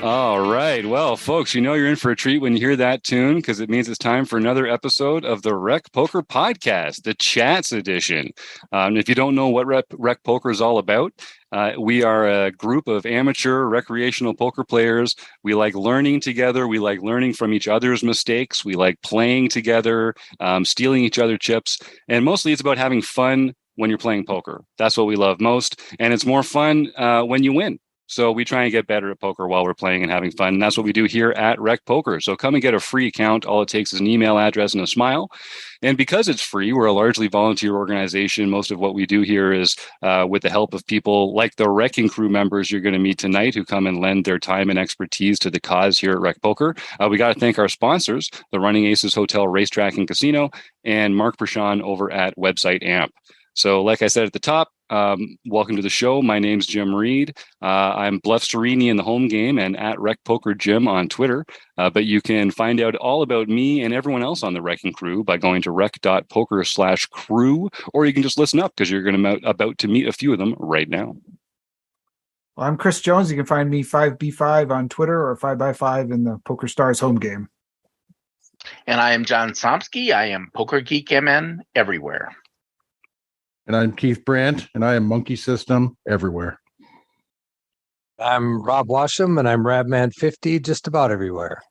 All right. Well, folks, you know you're in for a treat when you hear that tune because it means it's time for another episode of the Rec Poker Podcast, the Chats edition. If you don't know what Rec Poker is all about, we are a group of amateur recreational poker players. We like learning together. We like learning from each other's mistakes. We like playing together, stealing each other's chips. And mostly it's about having fun when you're playing poker. That's what we love most. And it's more fun when you win. So we try and get better at poker while we're playing and having fun. And that's what we do here at Rec Poker. So come and get a free account. All it takes is an email address and a smile. And because it's free, we're a largely volunteer organization. Most of what we do here is with the help of people like the Wrecking Crew members you're going to meet tonight who come and lend their time and expertise to the cause here at Rec Poker. We got to thank our sponsors, the Running Aces Hotel, Racetrack and Casino, and Mark Prashon over at Website Amp. So like I said at the top, welcome to the show. My name's Jim Reid. I'm Bluff Serini in the home game and at Rec Poker Jim on Twitter. But you can find out all about me and everyone else on the Wrecking Crew by going to rec.poker/crew, or you can just listen up because you're about to meet a few of them right now. Well, I'm Chris Jones. You can find me 5B5 on Twitter or 5x5 in the Poker Stars home game. And I am John Somsky. I am Poker Geek MN everywhere. And I'm Keith Brandt, and I am Monkey System everywhere. I'm Rob Washam, and I'm Rabman50 just about everywhere.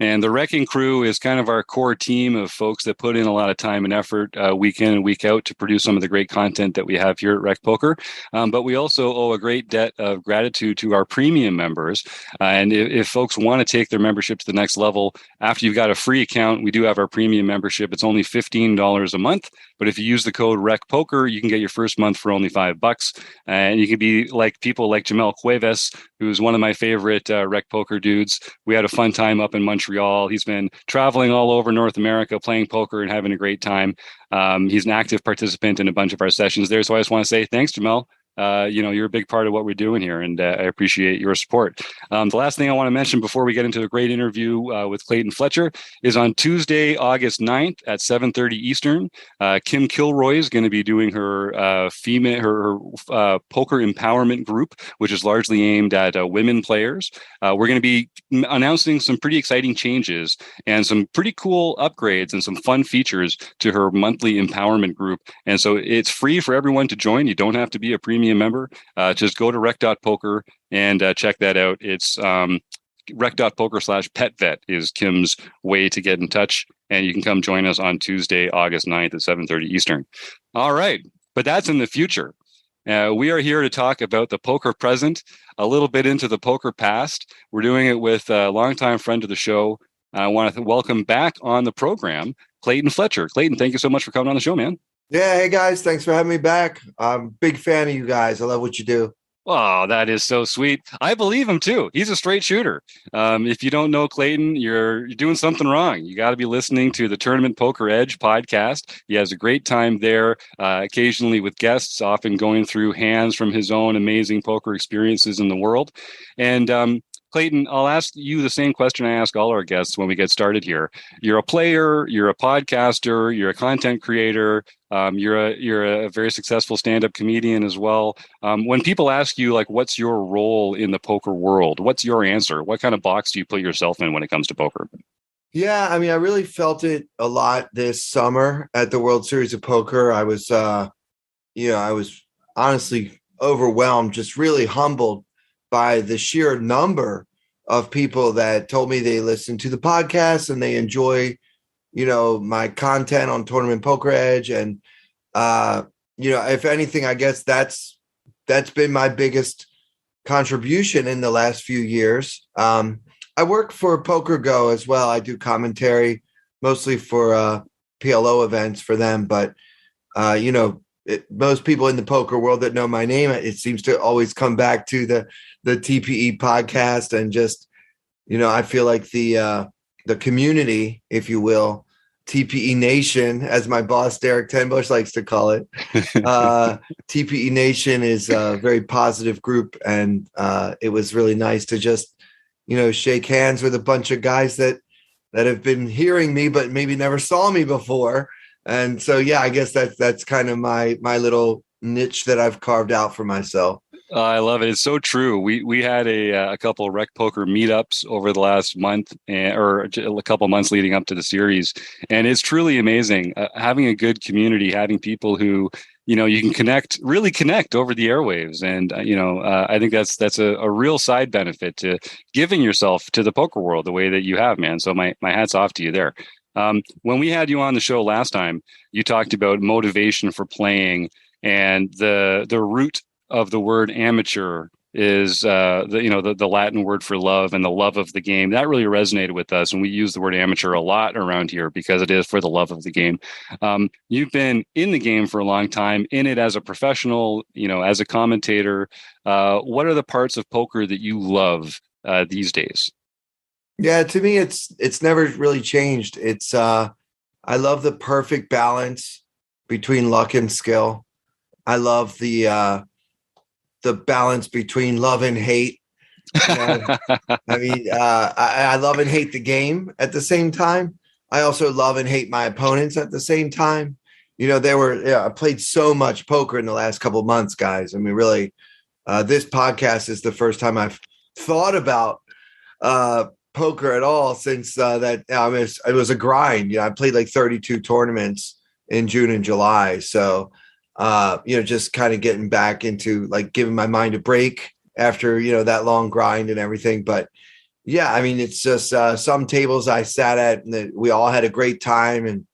And the Wrecking Crew is kind of our core team of folks that put in a lot of time and effort week in and week out to produce some of the great content that we have here at Rec Poker. But we also owe a great debt of gratitude to our premium members. And if folks want to take their membership to the next level, after you've got a free account, we do have our premium membership. It's only $15 a month. But if you use the code Rec Poker, you can get your first month for only $5. And you can be like people like Jamel Cuevas, who's one of my favorite Rec Poker dudes. We had a fun time up in Montreal. He's been traveling all over North America, playing poker and having a great time. He's an active participant in a bunch of our sessions there. So I just want to say thanks, Jamel. You're a big part of what we're doing here, and I appreciate your support. The last thing I want to mention before we get into a great interview with Clayton Fletcher is on Tuesday, August 9th at 7:30 Eastern. Kim Kilroy is going to be doing her poker empowerment group, which is largely aimed at women players. We're going to be announcing some pretty exciting changes and some pretty cool upgrades and some fun features to her monthly empowerment group. And so it's free for everyone to join. You don't have to be a premium member. Just go to rec.poker and check that out. It's rec.poker/petvet is Kim's way to get in touch. And you can come join us on Tuesday, August 9th at 7:30 Eastern. All right. But that's in the future. We are here to talk about the poker present, a little bit into the poker past. We're doing it with a longtime friend of the show. I want to welcome back on the program, Clayton Fletcher. Clayton, thank you so much for coming on the show, man. Yeah, hey guys, thanks for having me back. I'm a big fan of you guys. I love what you do. Oh, that is so sweet. I believe him too. He's a straight shooter. If you don't know Clayton, you're doing something wrong. You got to be listening to the Tournament Poker Edge podcast. He has a great time there, occasionally with guests, often going through hands from his own amazing poker experiences in the world. And Clayton, I'll ask you the same question I ask all our guests when we get started here. You're a player, you're a podcaster, you're a content creator, you're a very successful stand-up comedian as well. When people ask you, like, what's your role in the poker world? What's your answer? What kind of box do you put yourself in when it comes to poker? Yeah, I mean, I really felt it a lot this summer at the World Series of Poker. I was honestly overwhelmed, just really humbled by the sheer number of people that told me they listen to the podcast and they enjoy, my content on Tournament Poker Edge. And, if anything, I guess that's been my biggest contribution in the last few years. I work for Poker Go as well. I do commentary mostly for PLO events for them. But, most people in the poker world that know my name, it seems to always come back to the TPE podcast. And just, I feel like the community, if you will, TPE Nation, as my boss, Derek Tenbush, likes to call it. TPE Nation is a very positive group. And it was really nice to just, shake hands with a bunch of guys that have been hearing me, but maybe never saw me before. And so, yeah, I guess that's kind of my little niche that I've carved out for myself. I love it. It's so true. We had a couple of rec poker meetups over the last month or a couple of months leading up to the series, and it's truly amazing having a good community, having people who you can really connect over the airwaves, and I think that's a real side benefit to giving yourself to the poker world the way that you have, man. So my hat's off to you there. When we had you on the show last time, you talked about motivation for playing and the root of the word amateur is the Latin word for love and the love of the game. That really resonated with us, and we use the word amateur a lot around here because it is for the love of the game. You've been in the game for a long time, in it as a professional, as a commentator. What are the parts of poker that you love these days? Yeah, to me, it's never really changed. It's I love the perfect balance between luck and skill. I love the balance between love and hate. I love and hate the game at the same time. I also love and hate my opponents at the same time. I played so much poker in the last couple of months, guys. I mean, really, this podcast is the first time I've thought about poker at all since it was a grind. I played like 32 tournaments in June and July. So, just kind of getting back into like giving my mind a break after, that long grind and everything. But yeah, I mean, it's just some tables I sat at and we all had a great time and,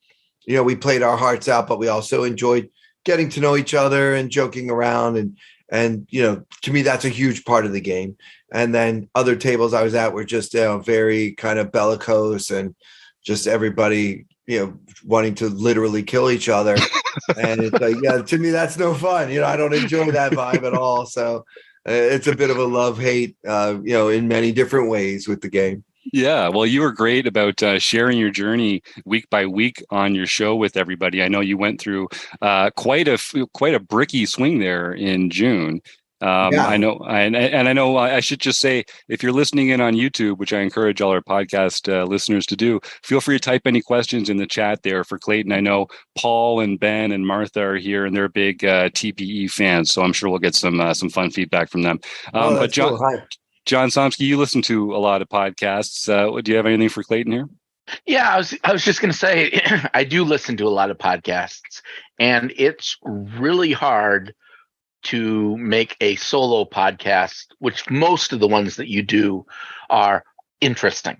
we played our hearts out, but we also enjoyed getting to know each other and joking around. And, to me, that's a huge part of the game. And then other tables I was at were just, very kind of bellicose and just everybody, wanting to literally kill each other. And it's like, yeah, to me, that's no fun. I don't enjoy that vibe at all. So it's a bit of a love-hate, in many different ways with the game. Yeah, well, you were great about sharing your journey week by week on your show with everybody. I know you went through quite a bricky swing there in June. Yeah. I know, and I know I should just say, if you're listening in on YouTube, which I encourage all our podcast listeners to do, feel free to type any questions in the chat there for Clayton. I know Paul and Ben and Martha are here, and they're big TPE fans, so I'm sure we'll get some fun feedback from them. But John. Cool. John Somsky, you listen to a lot of podcasts. Do you have anything for Clayton here? Yeah, I was just going to say, I do listen to a lot of podcasts, and it's really hard to make a solo podcast, which most of the ones that you do are interesting,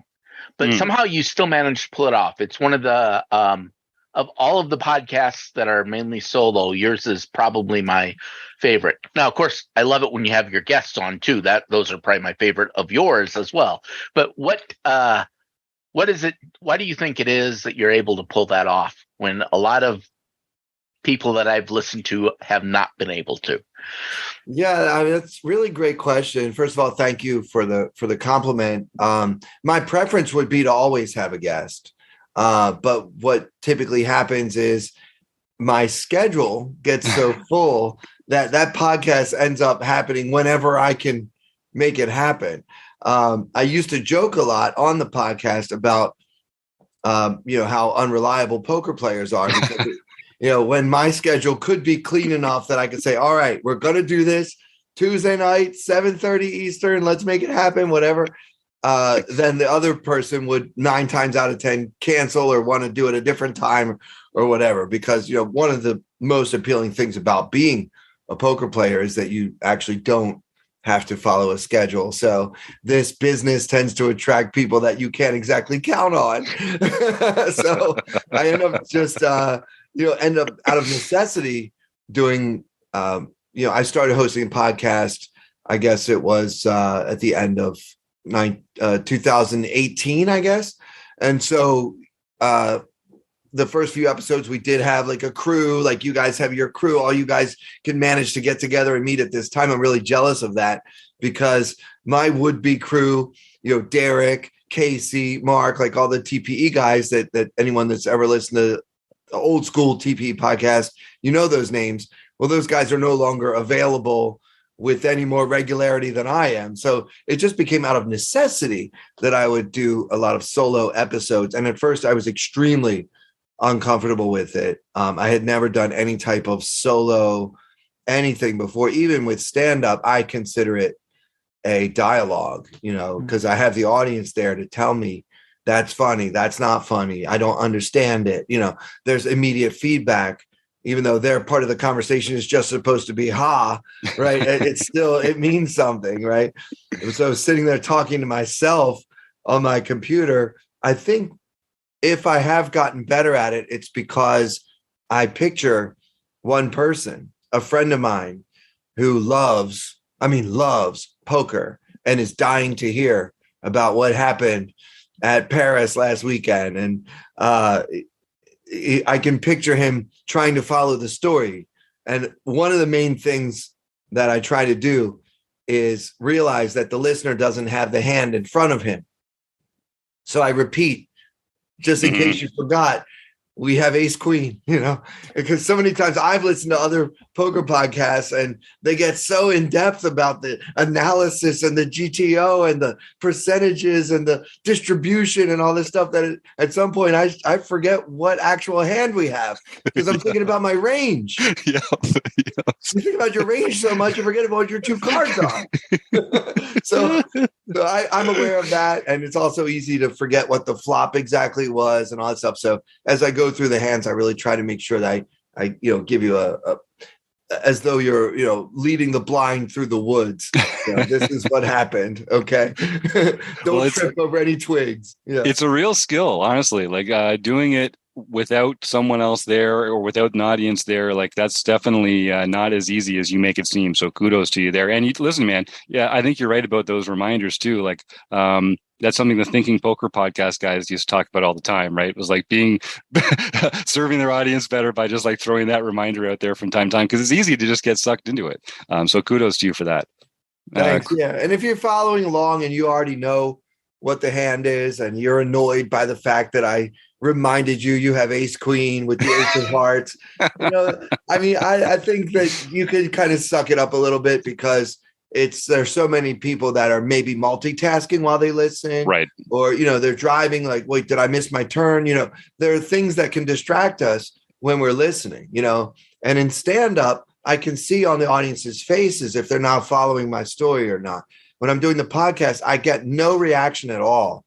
but somehow you still manage to pull it off. It's one of the, of all of the podcasts that are mainly solo, yours is probably my favorite. Now, of course, I love it when you have your guests on too. Those are probably my favorite of yours as well. But what is it? Why do you think it is that you're able to pull that off when a lot of people that I've listened to have not been able to? Yeah, I mean, that's a really great question. First of all, thank you for the compliment. My preference would be to always have a guest. But what typically happens is my schedule gets so full that podcast ends up happening whenever I can make it happen. I used to joke a lot on the podcast about, how unreliable poker players are. Because, when my schedule could be clean enough that I could say, all right, we're going to do this Tuesday night, 7:30 Eastern. Let's make it happen, whatever. Then the other person would 9 times out of 10 cancel or want to do it a different time or whatever. Because, one of the most appealing things about being a poker player is that you actually don't have to follow a schedule. So this business tends to attract people that you can't exactly count on. So I end up just, end up out of necessity doing, I started hosting a podcast, I guess it was at the end of 2018, I guess. And so the first few episodes we did have like a crew, like you guys have your crew, all you guys can manage to get together and meet at this time. I'm really jealous of that because my would-be crew, Derek, Casey, Mark, like all the TPE guys that anyone that's ever listened to the old school TPE podcast, those names. Well, those guys are no longer available with any more regularity than I am. So it just became out of necessity that I would do a lot of solo episodes. And at first I was extremely uncomfortable with it. I had never done any type of solo anything before. Even with stand-up, I consider it a dialogue, because I have the audience there to tell me that's funny, that's not funny, I don't understand it. There's immediate feedback, even though their part of the conversation is just supposed to be right? It means something, right? So sitting there talking to myself on my computer, I think if I have gotten better at it, it's because I picture one person, a friend of mine, who loves poker and is dying to hear about what happened at Paris last weekend. And I can picture him trying to follow the story. And one of the main things that I try to do is realize that the listener doesn't have the hand in front of him. So I repeat, just in case you forgot, we have ace queen, because so many times I've listened to other poker podcasts and they get so in depth about the analysis and the GTO and the percentages and the distribution and all this stuff that at some point I forget what actual hand we have because I'm thinking about my range. Yeah. You think about your range so much, you forget about what your two cards are. So I'm aware of that. And it's also easy to forget what the flop exactly was and all that stuff. So as I go through the hands, I really try to make sure that I give you a as though you're leading the blind through the woods. This is what happened. Okay. Don't trip over any twigs. Yeah. It's a real skill, honestly, like doing it without someone else there or without an audience there. Like that's definitely not as easy as you make it seem. So kudos to you there. And listen, man, yeah, I think you're right about those reminders too. Like, that's something the Thinking Poker podcast guys used to talk about all the time, right? It was like serving their audience better by just like throwing that reminder out there from time to time, because it's easy to just get sucked into it. So kudos to you for that. Thanks. Yeah. And if you're following along and you already know what the hand is and you're annoyed by the fact that I reminded you have ace queen with the ace of hearts, I think that you could kind of suck it up a little bit because there's so many people that are maybe multitasking while they listen, right? Or they're driving, like, wait, did I miss my turn? There are things that can distract us when we're listening, and in stand-up I can see on the audience's faces if they're not following my story or not. When I'm doing the podcast, I get no reaction at all.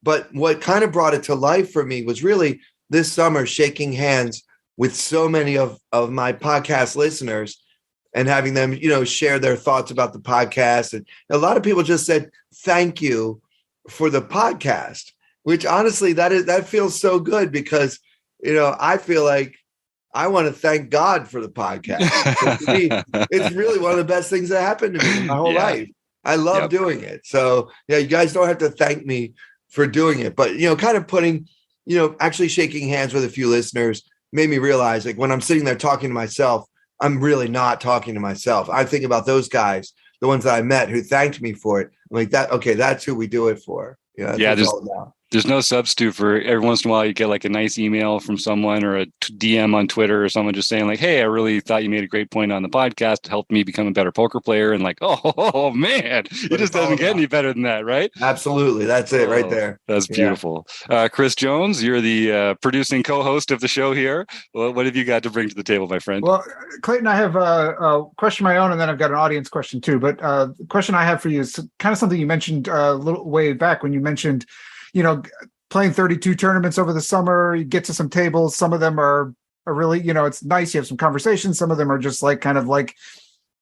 But what kind of brought it to life for me was really this summer shaking hands with so many of my podcast listeners and having them, share their thoughts about the podcast. And a lot of people just said, thank you for the podcast, which honestly, that feels so good because, I feel like I want to thank God for the podcast. To me, it's really one of the best things that happened to me in my whole life. I love doing it. So yeah, you guys don't have to thank me for doing it, but, kind of putting, actually shaking hands with a few listeners made me realize, like, when I'm sitting there talking to myself, I'm really not talking to myself. I think about those guys, the ones that I met who thanked me for it. I'm like, that's who we do it for. There's no substitute for every once in a while you get like a nice email from someone or a DM on Twitter or someone just saying like, hey, I really thought you made a great point on the podcast to help me become a better poker player. And like, oh man, it just doesn't get any better than that, right? Absolutely. That's it right there. That's beautiful. Chris Jones, you're the producing co-host of the show here. Well, what have you got to bring to the table, my friend? Well, Clayton, I have a question of my own, and then I've got an audience question too. But the question I have for you is kind of something you mentioned a little way back when you mentioned, playing 32 tournaments over the summer. You get to some tables. Some of them are really, it's nice. You have some conversations. Some of them are just like kind of like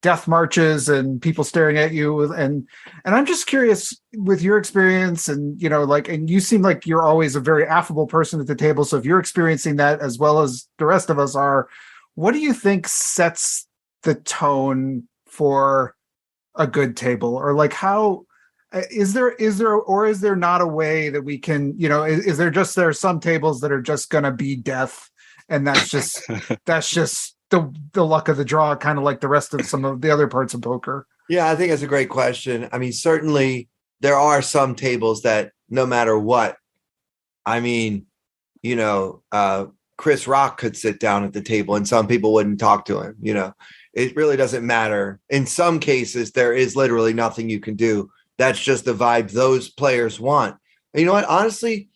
death marches and people staring at you. And I'm just curious with your experience and, and you seem like you're always a very affable person at the table. So if you're experiencing that as well as the rest of us are, what do you think sets the tone for a good table? Or like how, is there not a way that we can, is there are some tables that are just going to be death and that's just the luck of the draw, kind of like the rest of some of the other parts of poker? Yeah, I think that's a great question. I mean, certainly there are some tables that no matter what, Chris Rock could sit down at the table and some people wouldn't talk to him. It really doesn't matter. In some cases, there is literally nothing you can do. That's just the vibe those players want. And you know what? Honestly,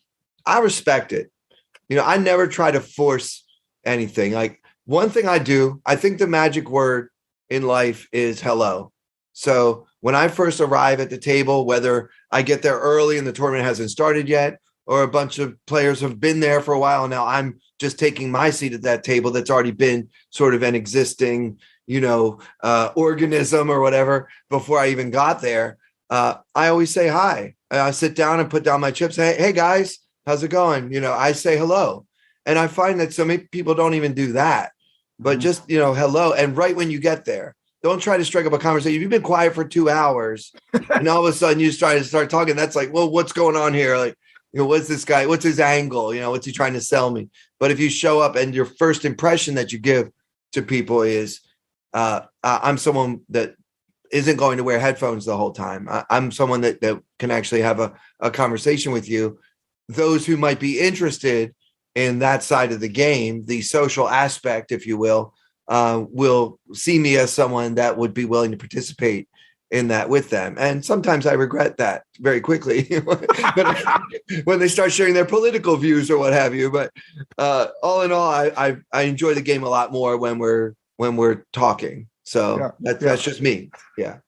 I respect it. I never try to force anything. Like one thing I do, I think the magic word in life is hello. So when I first arrive at the table, whether I get there early and the tournament hasn't started yet, or a bunch of players have been there for a while, and now I'm just taking my seat at that table that's already been sort of an existing, organism or whatever before I even got there, I always say hi. I sit down and put down my chips. Hey guys, how's it going? I say hello. And I find that so many people don't even do that, but just, hello. And right when you get there, don't try to strike up a conversation. If you've been quiet for 2 hours and all of a sudden you try to start talking, that's like, well, what's going on here? Like, what's this guy? What's his angle? What's he trying to sell me? But if you show up and your first impression that you give to people is, I'm someone that isn't going to wear headphones the whole time. I'm someone that can actually have a conversation with you. Those who might be interested in that side of the game, the social aspect, if you will see me as someone that would be willing to participate in that with them. And sometimes I regret that very quickly when they start sharing their political views or what have you. But all in all, I enjoy the game a lot more when we're talking. So that's just me. Yeah.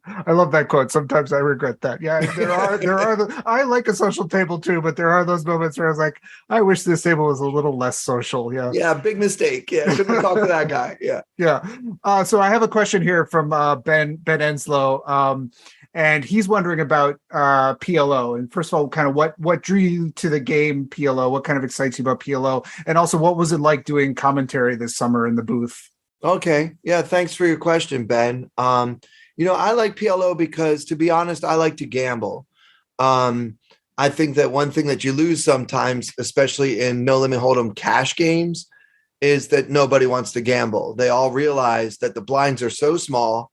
I love that quote. Sometimes I regret that. Yeah, there are. I like a social table too, but there are those moments where I was like, I wish this table was a little less social. Yeah. Yeah. Big mistake. Yeah. Shouldn't talk to that guy. Yeah. Yeah. So I have a question here from Ben Enslow. And he's wondering about PLO. And first of all, kind of what drew you to the game PLO? What kind of excites you about PLO? And also, what was it like doing commentary this summer in the booth? Okay. Yeah. Thanks for your question, Ben. I like PLO because, to be honest, I like to gamble. I think that one thing that you lose sometimes, especially in no limit hold'em cash games, is that nobody wants to gamble. They all realize that the blinds are so small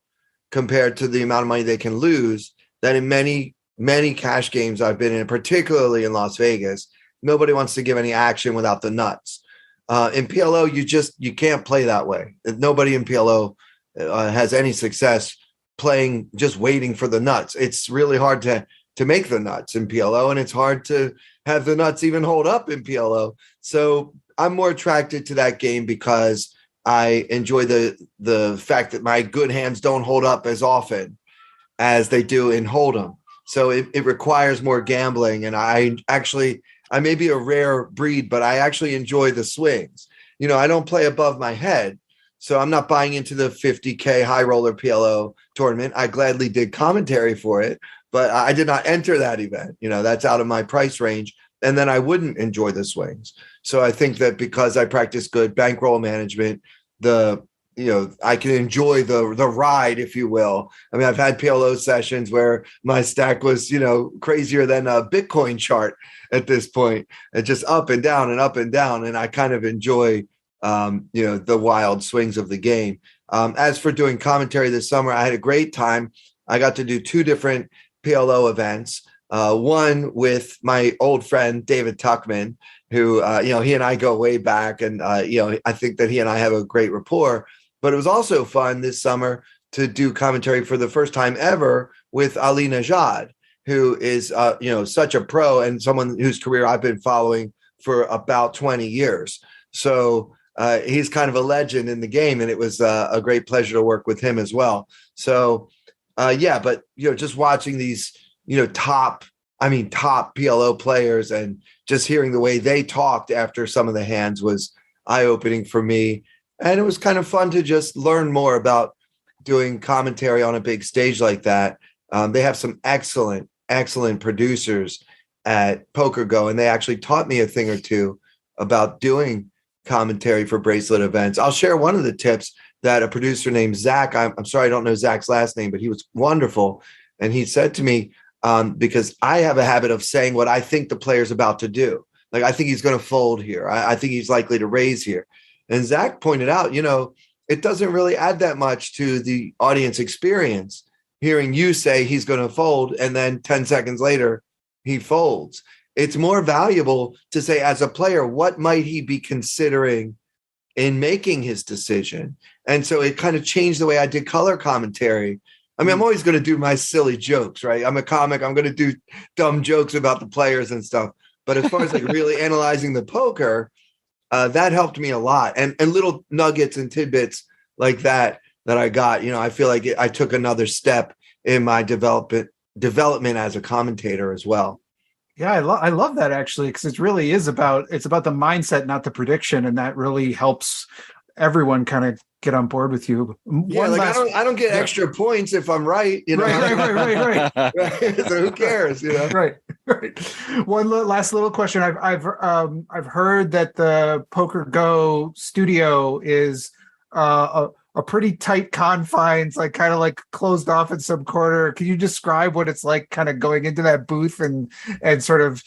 compared to the amount of money they can lose that in many, many cash games I've been in, particularly in Las Vegas, nobody wants to give any action without the nuts. In PLO, you can't play that way. Nobody in PLO has any success playing just waiting for the nuts. It's really hard to make the nuts in PLO, and it's hard to have the nuts even hold up in PLO. So I'm more attracted to that game because I enjoy the fact that my good hands don't hold up as often as they do in hold'em. So it requires more gambling, and I may be a rare breed, but I actually enjoy the swings. I don't play above my head, so I'm not buying into the 50K high roller PLO tournament. I gladly did commentary for it, but I did not enter that event. That's out of my price range. And then I wouldn't enjoy the swings. So I think that because I practice good bankroll management, I can enjoy the ride, if you will. I mean, I've had PLO sessions where my stack was, crazier than a Bitcoin chart at this point. It's just up and down and up and down. And I kind of enjoy the wild swings of the game. As for doing commentary this summer, I had a great time. I got to do 2 different PLO events. One with my old friend, David Tuckman, who, he and I go way back. And, I think that he and I have a great rapport. But it was also fun this summer to do commentary for the first time ever with Ali Najad, who is, such a pro and someone whose career I've been following for about 20 years. So he's kind of a legend in the game, and it was a great pleasure to work with him as well. So, but, just watching these, top PLO players and just hearing the way they talked after some of the hands was eye-opening for me. And it was kind of fun to just learn more about doing commentary on a big stage like that. They have some excellent producers at PokerGo, and they actually taught me a thing or two about doing commentary for bracelet events. I'll share one of the tips that a producer named Zach, I'm sorry, I don't know Zach's last name, but he was wonderful. And he said to me, because I have a habit of saying what I think the player's about to do. Like, I think he's going to fold here. I think he's likely to raise here. And Zach pointed out, it doesn't really add that much to the audience experience hearing you say he's going to fold, and then 10 seconds later, he folds. It's more valuable to say, as a player, what might he be considering in making his decision? And so it kind of changed the way I did color commentary. I mean, I'm always going to do my silly jokes, right? I'm a comic. I'm going to do dumb jokes about the players and stuff. But as far as like really analyzing the poker, that helped me a lot. And little nuggets and tidbits like that I got, I feel like I took another step in my development as a commentator as well. Yeah, I love that actually, because it really is about the mindset, not the prediction, and that really helps everyone kind of get on board with you. I don't get extra points if I'm right. Right. So who cares? Right. One last little question. I've heard that the Poker Go studio is a pretty tight confines, like kind of like closed off in some corner. Can you describe what it's like kind of going into that booth and sort of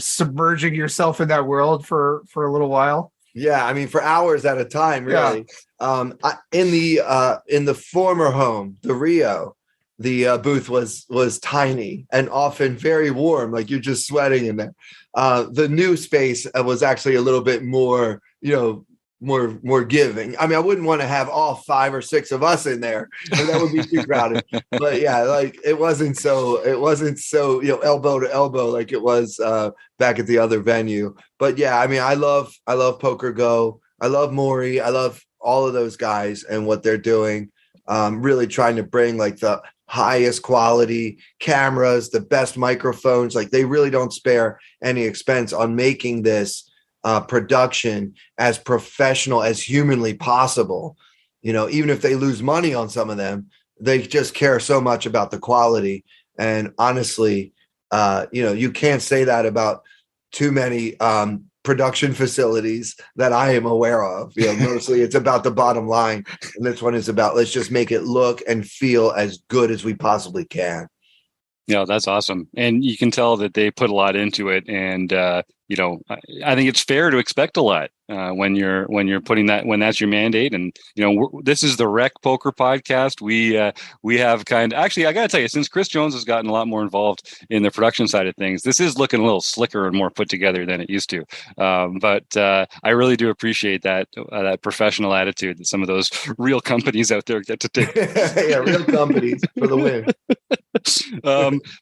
submerging yourself in that world for a little while? Yeah, I mean, for hours at a time, really. Yeah. In the former home, the Rio, the booth was tiny and often very warm, like you're just sweating in there. The new space was actually a little bit more, more giving. I mean, I wouldn't want to have all 5 or 6 of us in there. That would be too crowded. But yeah, like it wasn't so elbow to elbow like it was back at the other venue. But yeah, I mean, I love Poker Go. I love Maury. I love all of those guys and what they're doing. Really trying to bring like the highest quality cameras, the best microphones. Like they really don't spare any expense on making this production as professional as humanly possible. Even if they lose money on some of them, they just care so much about the quality. And honestly, you can't say that about too many production facilities that I am aware of. Mostly it's about the bottom line. And this one is about, let's just make it look and feel as good as we possibly can. Yeah, that's awesome. And you can tell that they put a lot into it. And, I think it's fair to expect a lot when you're putting that, when that's your mandate. And, this is the Rec Poker Podcast. We have actually, I got to tell you, since Chris Jones has gotten a lot more involved in the production side of things, this is looking a little slicker and more put together than it used to. But I really do appreciate that professional attitude that some of those real companies out there get to take. Yeah, real companies for the win.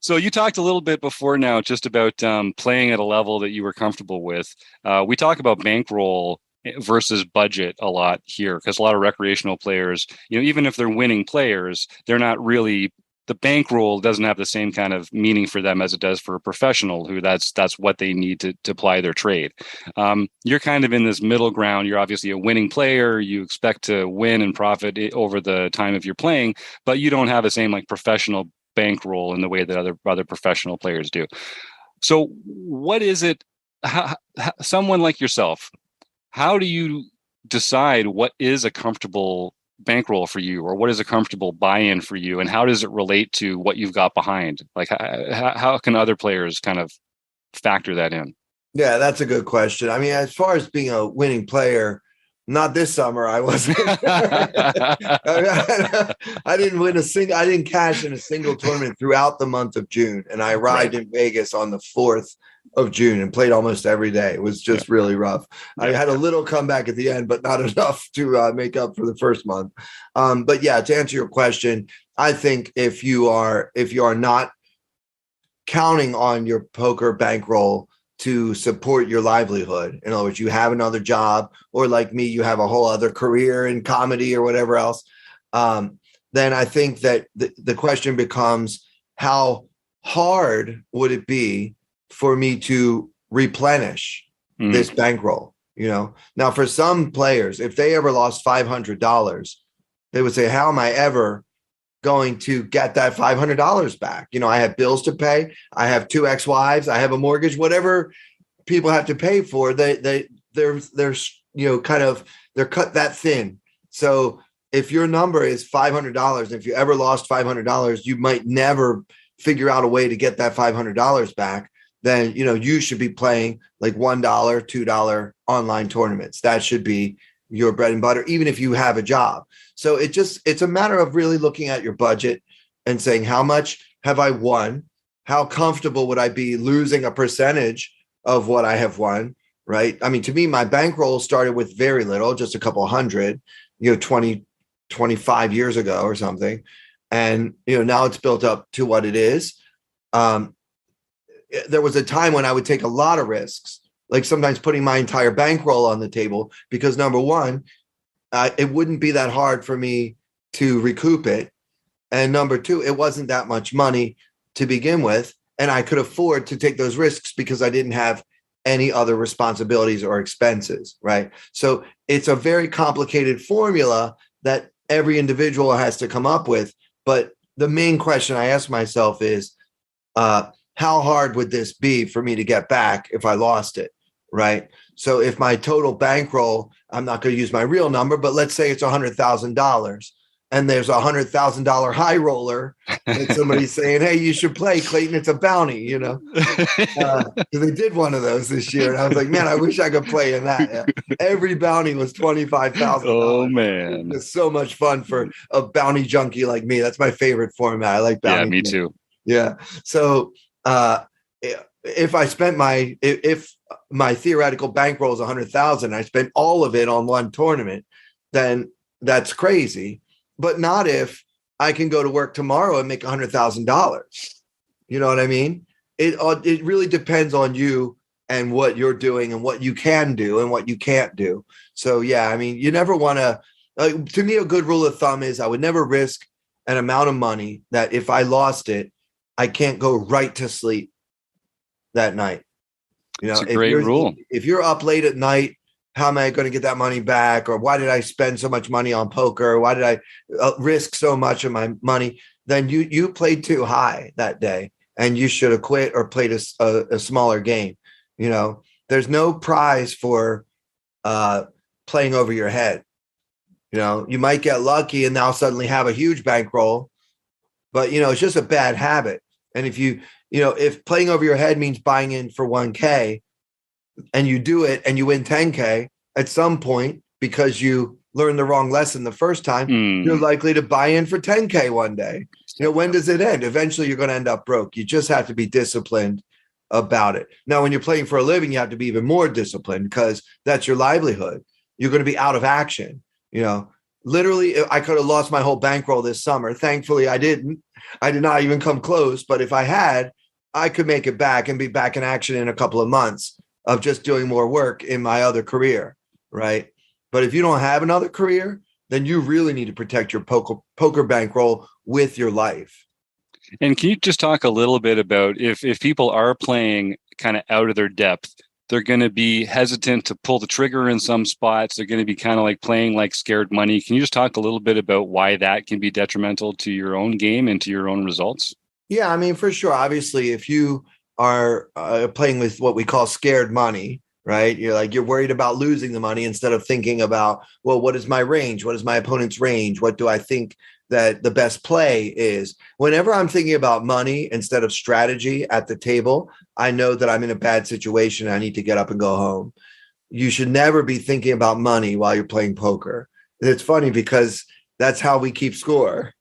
So you talked a little bit before now just about playing at a level that you were comfortable with. We talk about bankroll versus budget a lot here because a lot of recreational players, even if they're winning players, they're not really, the bankroll doesn't have the same kind of meaning for them as it does for a professional who that's what they need to ply their trade. You're kind of in this middle ground. You're obviously a winning player. You expect to win and profit over the time of your playing, but you don't have the same like professional bankroll in the way that other professional players do. So what is it, someone like yourself, how do you decide what is a comfortable bankroll for you or what is a comfortable buy-in for you, and how does it relate to what you've got behind? Like how can other players kind of factor that in? Yeah, that's a good question. I mean, as far as being a winning player, not this summer. I wasn't. I didn't win I didn't cash in a single tournament throughout the month of June. And I arrived in Vegas on the 4th of June and played almost every day. It was just really rough. I had a little comeback at the end, but not enough to make up for the first month. But yeah, to answer your question, I think if you are not counting on your poker bankroll to support your livelihood. In other words, you have another job, or like me, you have a whole other career in comedy or whatever else. Then I think that the question becomes, how hard would it be for me to replenish this bankroll? Now for some players, if they ever lost $500, they would say, how am I ever going to get that $500 back? I have bills to pay. I have 2 ex-wives. I have a mortgage, whatever people have to pay for. They're cut that thin. So if your number is $500, if you ever lost $500, you might never figure out a way to get that $500 back. Then, you should be playing like $1, $2 online tournaments. That should be your bread and butter, even if you have a job. So it's a matter of really looking at your budget and saying, how much have I won? How comfortable would I be losing a percentage of what I have won? Right. I mean, to me, my bankroll started with very little, just a couple hundred, 20, 25 years ago or something. And, now it's built up to what it is. there was a time when I would take a lot of risks, like sometimes putting my entire bankroll on the table, because number one, it wouldn't be that hard for me to recoup it. And number two, it wasn't that much money to begin with. And I could afford to take those risks because I didn't have any other responsibilities or expenses, right? So it's a very complicated formula that every individual has to come up with. But the main question I ask myself is, how hard would this be for me to get back if I lost it, right? So if my total bankroll, I'm not going to use my real number, but let's say it's $100,000, and there's a $100,000 high roller, and somebody's saying, "Hey, you should play, Clayton. It's a bounty," they did one of those this year, and I was like, "Man, I wish I could play in that." Yeah. Every bounty was $25,000. Oh man, it's so much fun for a bounty junkie like me. That's my favorite format. I like bounty. Yeah, me too. Yeah. So if my theoretical bankroll is 100,000, I spent all of it on one tournament, then that's crazy. But not if I can go to work tomorrow and make $100,000. You know what I mean? It really depends on you and what you're doing and what you can do and what you can't do. So yeah, I mean, you never want to. To me, a good rule of thumb is I would never risk an amount of money that if I lost it, I can't go right to sleep that night. It's a great rule. If you're up late at night, how am I going to get that money back? Or why did I spend so much money on poker? Why did I risk so much of my money? Then you played too high that day, and you should have quit or played a smaller game. There's no prize for playing over your head. You might get lucky and now suddenly have a huge bankroll, but it's just a bad habit. And if playing over your head means buying in for 1K and you do it and you win 10K at some point because you learned the wrong lesson the first time, you're likely to buy in for 10K one day. When does it end? Eventually you're going to end up broke. You just have to be disciplined about it. Now, when you're playing for a living, you have to be even more disciplined because that's your livelihood. You're going to be out of action. Literally, I could have lost my whole bankroll this summer. Thankfully, I didn't. I did not even come close. But if I had, I could make it back and be back in action in a couple of months of just doing more work in my other career, right? But if you don't have another career, then you really need to protect your poker bankroll with your life. And can you just talk a little bit about if people are playing kind of out of their depth, they're going to be hesitant to pull the trigger in some spots. They're going to be kind of like playing like scared money. Can you just talk a little bit about why that can be detrimental to your own game and to your own results? Yeah, I mean, for sure. Obviously, if you are playing with what we call scared money, right? You're worried about losing the money instead of thinking about, well, what is my range? What is my opponent's range? What do I think that the best play is? Whenever I'm thinking about money instead of strategy at the table, I know that I'm in a bad situation. I need to get up and go home. You should never be thinking about money while you're playing poker. It's funny because that's how we keep score,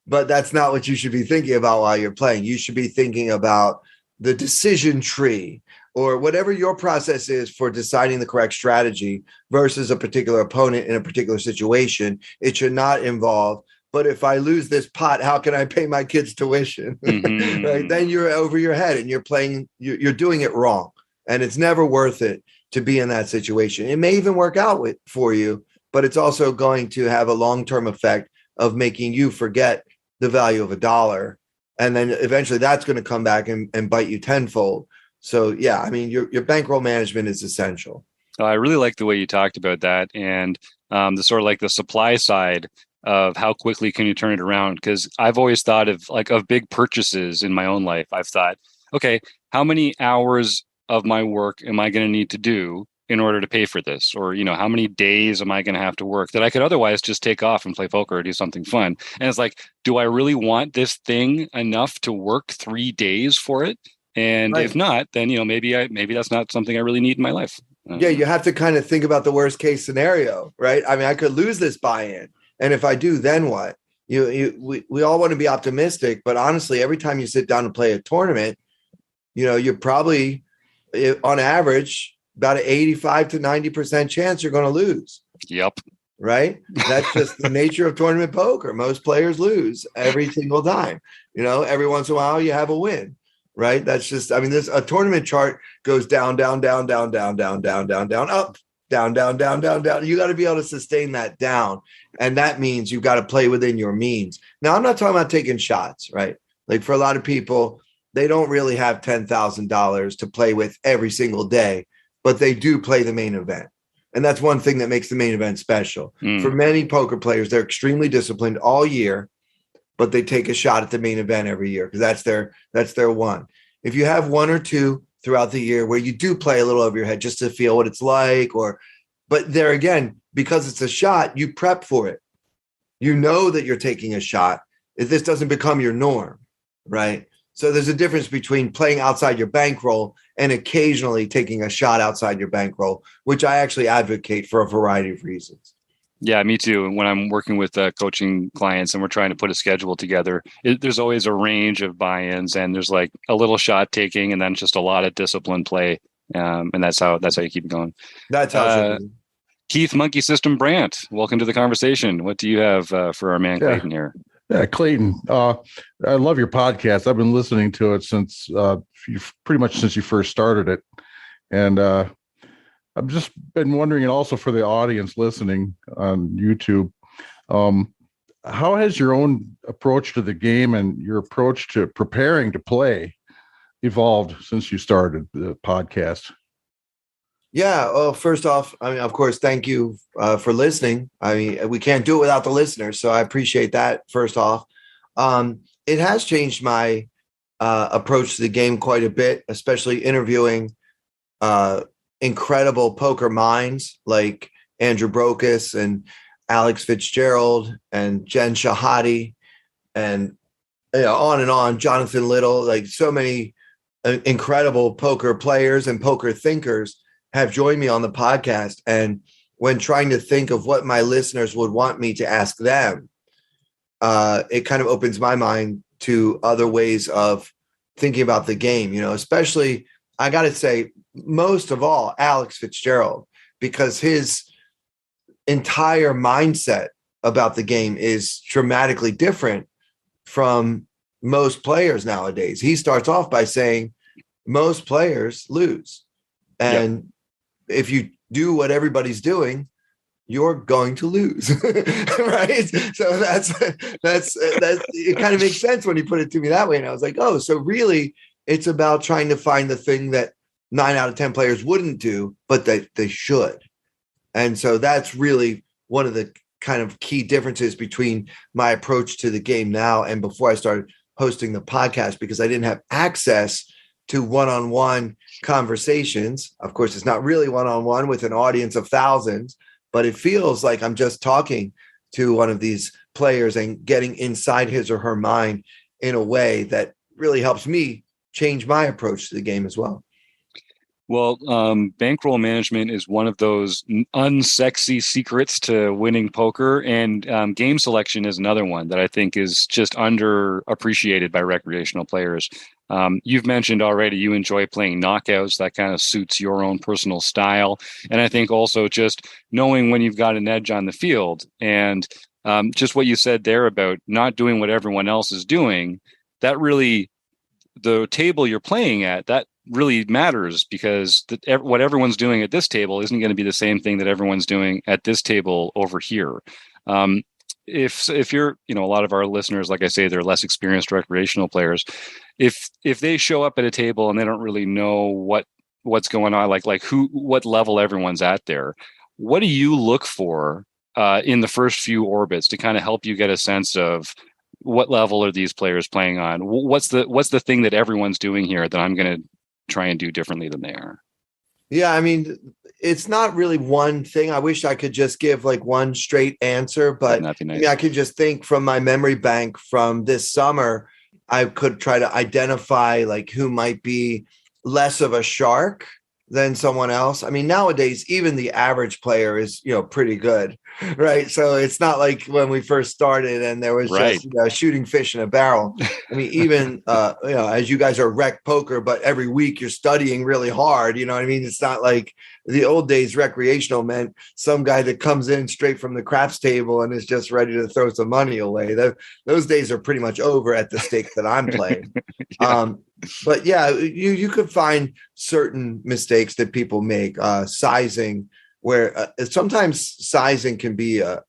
but that's not what you should be thinking about while you're playing. You should be thinking about the decision tree or whatever your process is for deciding the correct strategy versus a particular opponent in a particular situation. It should not involve, but if I lose this pot, how can I pay my kids' tuition? Mm-hmm. Right? Then you're over your head and you're doing it wrong. And it's never worth it to be in that situation. It may even work out for you, but it's also going to have a long-term effect of making you forget the value of $1. And then eventually that's going to come back and bite you tenfold. So yeah, I mean, your bankroll management is essential. I really like the way you talked about that and the sort of like the supply side of how quickly can you turn it around? Because I've always thought of big purchases in my own life. I've thought, okay, how many hours of my work am I going to need to do in order to pay for this? Or, how many days am I going to have to work that I could otherwise just take off and play poker or do something fun? And it's like, do I really want this thing enough to work 3 days for it? And right. If not, then, maybe that's not something I really need in my life. Yeah, you have to kind of think about the worst case scenario, right? I mean, I could lose this buy-in. And if I do, then what? We all want to be optimistic, but honestly, every time you sit down and play a tournament, you're probably, on average, about an 85 to 90% chance you're going to lose. Yep. Right? That's just the nature of tournament poker. Most players lose every single time. Every once in a while you have a win. right? That's just, I mean, this a tournament chart goes down, down, down, down, down, down, down, down, down, up, down, down, down, down, down. You got to be able to sustain that down. And that means you've got to play within your means. Now, I'm not talking about taking shots, right? Like for a lot of people, they don't really have $10,000 to play with every single day, but they do play the main event. And that's one thing that makes the main event special. For many poker players, they're extremely disciplined all year, but they take a shot at the main event every year because that's their one. If you have one or two throughout the year where you do play a little over your head just to feel what it's like, but there again, because it's a shot, you prep for it. You know that you're taking a shot. If this doesn't become your norm, right? So there's a difference between playing outside your bankroll and occasionally taking a shot outside your bankroll, which I actually advocate for a variety of reasons. Yeah, me too. When I'm working with coaching clients and we're trying to put a schedule together, there's always a range of buy-ins, and there's like a little shot taking, and then just a lot of disciplined play, and that's how you keep it going. That's how. Keith Monkey System Brandt, welcome to the conversation. What do you have for our man Clayton here? Yeah, Clayton, I love your podcast. I've been listening to it since pretty much since you first started it, and I've just been wondering, and also for the audience listening on YouTube, how has your own approach to the game and your approach to preparing to play evolved since you started the podcast? Yeah. Well, first off, I mean, of course, thank you for listening. I mean, we can't do it without the listeners, so I appreciate that. First off, it has changed my approach to the game quite a bit, especially interviewing incredible poker minds like Andrew Brokus and Alex Fitzgerald and Jen Shahadi and on and on, Jonathan Little, like so many incredible poker players and poker thinkers have joined me on the podcast. And when trying to think of what my listeners would want me to ask them, it kind of opens my mind to other ways of thinking about the game, especially, I got to say, most of all, Alex Fitzgerald, because his entire mindset about the game is dramatically different from most players nowadays. He starts off by saying most players lose. And if you do what everybody's doing, you're going to lose. Right. So that's it kind of makes sense when you put it to me that way. And I was like, oh, so really it's about trying to find the thing that 9 out of 10 players wouldn't do, but that they should. And so that's really one of the kind of key differences between my approach to the game now and before I started hosting the podcast, because I didn't have access to one-on-one conversations. Of course, it's not really one-on-one with an audience of thousands, but it feels like I'm just talking to one of these players and getting inside his or her mind in a way that really helps me change my approach to the game as well. Well, bankroll management is one of those unsexy secrets to winning poker, and game selection is another one that I think is just underappreciated by recreational players. You've mentioned already you enjoy playing knockouts. That kind of suits your own personal style. And I think also just knowing when you've got an edge on the field, and just what you said there about not doing what everyone else is doing, that really, the table you're playing at, that really matters, because what everyone's doing at this table isn't going to be the same thing that everyone's doing at this table over here. If you're, a lot of our listeners, like I say, they're less experienced recreational players. If they show up at a table and they don't really know what's going on, like what level everyone's at there, what do you look for in the first few orbits to kind of help you get a sense of what level are these players playing on? What's the thing that everyone's doing here that I'm going to try and do differently than they are? Yeah, I mean, it's not really one thing. I wish I could just give like one straight answer, but nice. I mean, I could just think from my memory bank from this summer. I could try to identify like who might be less of a shark than someone else. I mean, nowadays, even the average player is, pretty good, Right. So it's not like when we first started and there was just shooting fish in a barrel. I mean, even as you guys are rec poker, but every week you're studying really hard. You know what I mean? It's not like the old days recreational meant some guy that comes in straight from the craps table and is just ready to throw some money away. Those days are pretty much over at the stake that I'm playing. But yeah, you could find certain mistakes that people make, sizing, where sometimes sizing can be a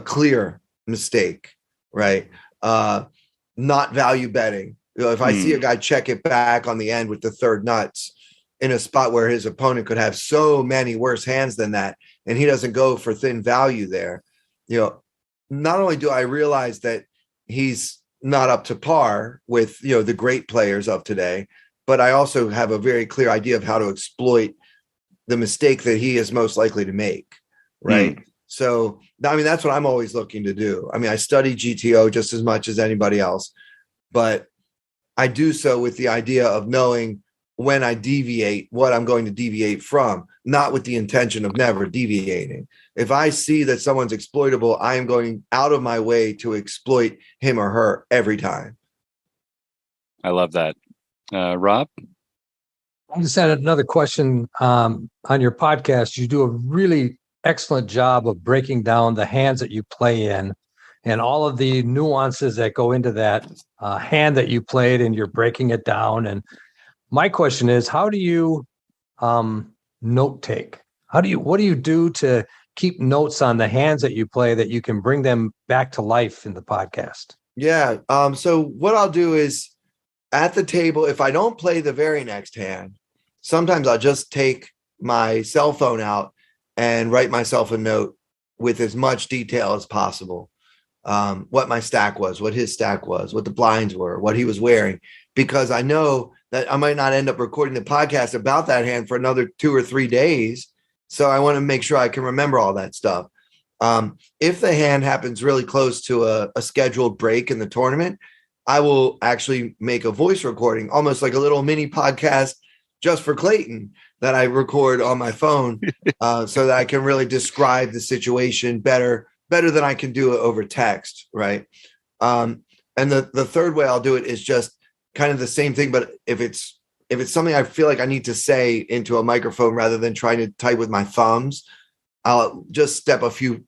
clear mistake, right? Not value betting. If I see a guy check it back on the end with the third nuts in a spot where his opponent could have so many worse hands than that, and he doesn't go for thin value there, not only do I realize that he's not up to par with, the great players of today, but I also have a very clear idea of how to exploit the mistake that he is most likely to make. Right. So, I mean, that's what I'm always looking to do. I mean, I study GTO just as much as anybody else, but I do so with the idea of knowing when I deviate, what I'm going to deviate from, not with the intention of never deviating. If I see that someone's exploitable, I am going out of my way to exploit him or her every time. I love that. Rob? I just had another question on your podcast. You do a really excellent job of breaking down the hands that you play in and all of the nuances that go into that hand that you played, and you're breaking it down. And my question is, how do you note take? What do you do to keep notes on the hands that you play that you can bring them back to life in the podcast? Yeah. So what I'll do is, at the table, if I don't play the very next hand, sometimes I'll just take my cell phone out and write myself a note with as much detail as possible. What my stack was, what his stack was, what the blinds were, what he was wearing, because I know that I might not end up recording the podcast about that hand for another 2 or 3 days. So I want to make sure I can remember all that stuff. If the hand happens really close to a scheduled break in the tournament, I will actually make a voice recording, almost like a little mini podcast just for Clayton that I record on my phone so that I can really describe the situation better than I can do it over text, right? And the third way I'll do it is just kind of the same thing, but if it's something I feel like I need to say into a microphone rather than trying to type with my thumbs, I'll just step a few